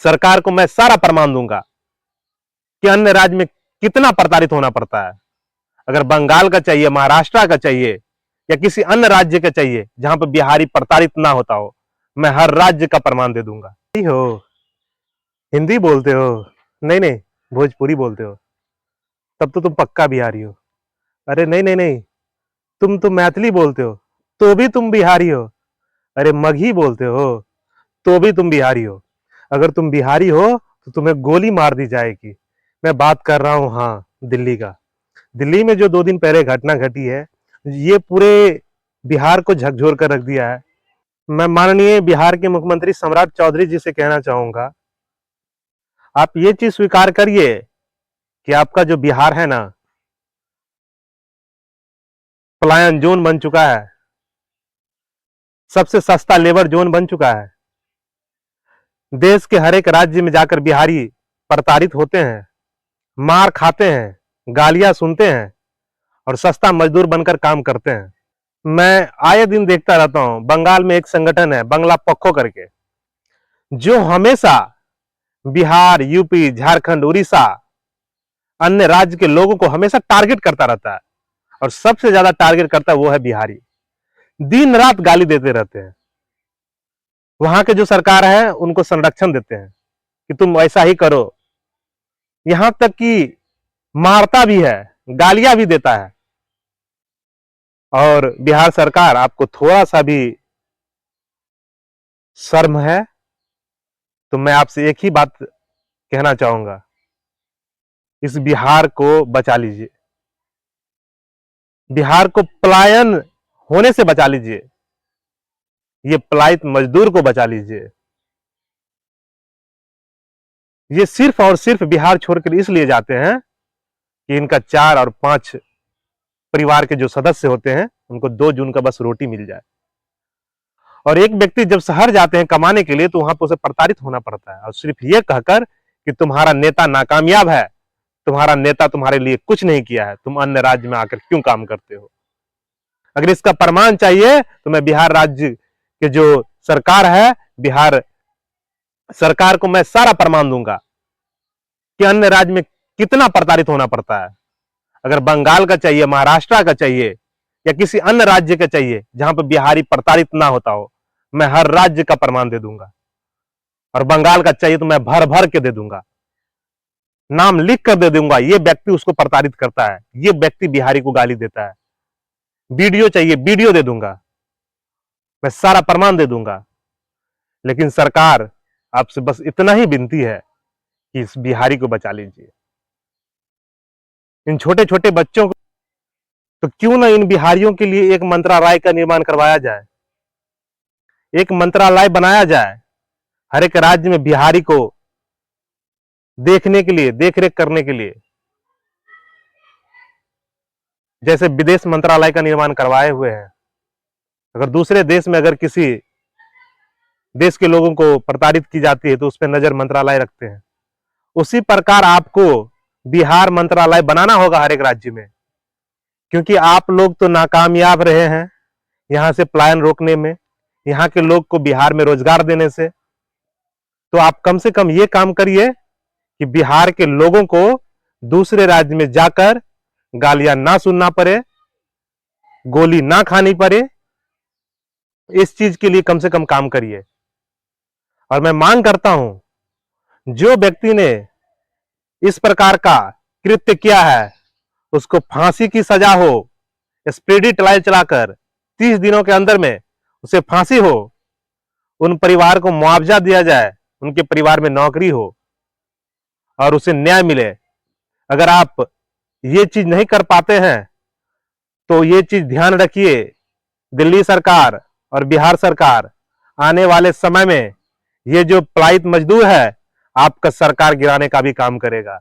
सरकार को मैं सारा प्रमाण दूंगा कि अन्य राज्य में कितना प्रताड़ित होना पड़ता है। अगर बंगाल का चाहिए, महाराष्ट्र का चाहिए या किसी अन्य राज्य का चाहिए जहां पर बिहारी प्रताड़ित ना होता हो, मैं हर राज्य का प्रमाण दे दूंगा। नहीं हो, हिंदी बोलते हो? नहीं नहीं, भोजपुरी बोलते हो, तब तो तुम पक्का बिहारी हो। अरे नहीं नहीं नहीं, तुम तो मैथिली बोलते हो तो भी तुम बिहारी हो। अरे मगही बोलते हो तो भी तुम बिहारी हो। अगर तुम बिहारी हो तो तुम्हें गोली मार दी जाएगी। मैं बात कर रहा हूं, हाँ, दिल्ली का। दिल्ली में जो 2 दिन पहले घटना घटी है, ये पूरे बिहार को झकझोर कर रख दिया है। मैं माननीय बिहार के मुख्यमंत्री सम्राट चौधरी जी से कहना चाहूंगा, आप ये चीज स्वीकार करिए कि आपका जो बिहार है ना, पलायन जोन बन चुका है, सबसे सस्ता लेबर जोन बन चुका है। देश के हर एक राज्य में जाकर बिहारी प्रताड़ित होते हैं, मार खाते हैं, गालियां सुनते हैं और सस्ता मजदूर बनकर काम करते हैं। मैं आए दिन देखता रहता हूं, बंगाल में एक संगठन है बंगला पक्खो करके, जो हमेशा बिहार, यूपी, झारखंड, उड़ीसा, अन्य राज्य के लोगों को हमेशा टारगेट करता रहता है और सबसे ज्यादा टारगेट करता है वो है बिहारी। दिन रात गाली देते रहते हैं। वहां के जो सरकार है उनको संरक्षण देते हैं कि तुम ऐसा ही करो, यहां तक कि मारता भी है, गालियां भी देता है। और बिहार सरकार, आपको थोड़ा सा भी शर्म है तो मैं आपसे एक ही बात कहना चाहूंगा, इस बिहार को बचा लीजिए, बिहार को पलायन होने से बचा लीजिए, ये पलायित मजदूर को बचा लीजिए। ये सिर्फ और सिर्फ बिहार छोड़कर इसलिए जाते हैं कि इनका 4 और 5 परिवार के जो सदस्य होते हैं उनको 2 जून का बस रोटी मिल जाए। और एक व्यक्ति जब शहर जाते हैं कमाने के लिए तो वहां पर उसे प्रताड़ित होना पड़ता है, और सिर्फ ये कहकर कि तुम्हारा नेता नाकामयाब है, तुम्हारा नेता तुम्हारे लिए कुछ नहीं किया है, तुम अन्य राज्य में आकर क्यों काम करते हो। अगर इसका प्रमाण चाहिए तो मैं बिहार राज्य के जो सरकार है, बिहार सरकार को मैं सारा प्रमाण दूंगा कि अन्य राज्य में कितना प्रताड़ित होना पड़ता है। अगर बंगाल का चाहिए, महाराष्ट्र का चाहिए या किसी अन्य राज्य का चाहिए जहां पर बिहारी प्रताड़ित ना होता हो, मैं हर राज्य का प्रमाण दे दूंगा। और बंगाल का चाहिए तो मैं भर भर के दे दूंगा, नाम लिख कर दे दूंगा, ये व्यक्ति उसको प्रताड़ित करता है, ये व्यक्ति बिहारी को गाली देता है। वीडियो चाहिए, वीडियो दे दूंगा, मैं सारा प्रमाण दे दूंगा। लेकिन सरकार, आपसे बस इतना ही विनती है कि इस बिहारी को बचा लीजिए। इन छोटे छोटे बच्चों को तो क्यों ना इन बिहारियों के लिए एक मंत्रालय का निर्माण करवाया जाए, एक मंत्रालय बनाया जाए हर एक राज्य में बिहारी को देखने के लिए, देखरेख करने के लिए, जैसे विदेश मंत्रालय का निर्माण करवाए हुए हैं। अगर दूसरे देश में अगर किसी देश के लोगों को प्रताड़ित की जाती है तो उस पर नजर मंत्रालय रखते हैं, उसी प्रकार आपको बिहार मंत्रालय बनाना होगा हर एक राज्य में। क्योंकि आप लोग तो नाकामयाब रहे हैं यहां से पलायन रोकने में, यहां के लोग को बिहार में रोजगार देने से। तो आप कम से कम ये काम करिए कि बिहार के लोगों को दूसरे राज्य में जाकर गालियां ना सुनना पड़े, गोली ना खानी पड़े, इस चीज के लिए कम से कम काम करिए। और मैं मांग करता हूं, जो व्यक्ति ने इस प्रकार का कृत्य किया है उसको फांसी की सजा हो, स्पीडी ट्रायल चलाकर 30 दिनों के अंदर में उसे फांसी हो, उन परिवार को मुआवजा दिया जाए, उनके परिवार में नौकरी हो और उसे न्याय मिले। अगर आप ये चीज नहीं कर पाते हैं तो ये चीज ध्यान रखिए, दिल्ली सरकार और बिहार सरकार आने वाले समय में ये जो पलायित मजदूर है आपका सरकार गिराने का भी काम करेगा।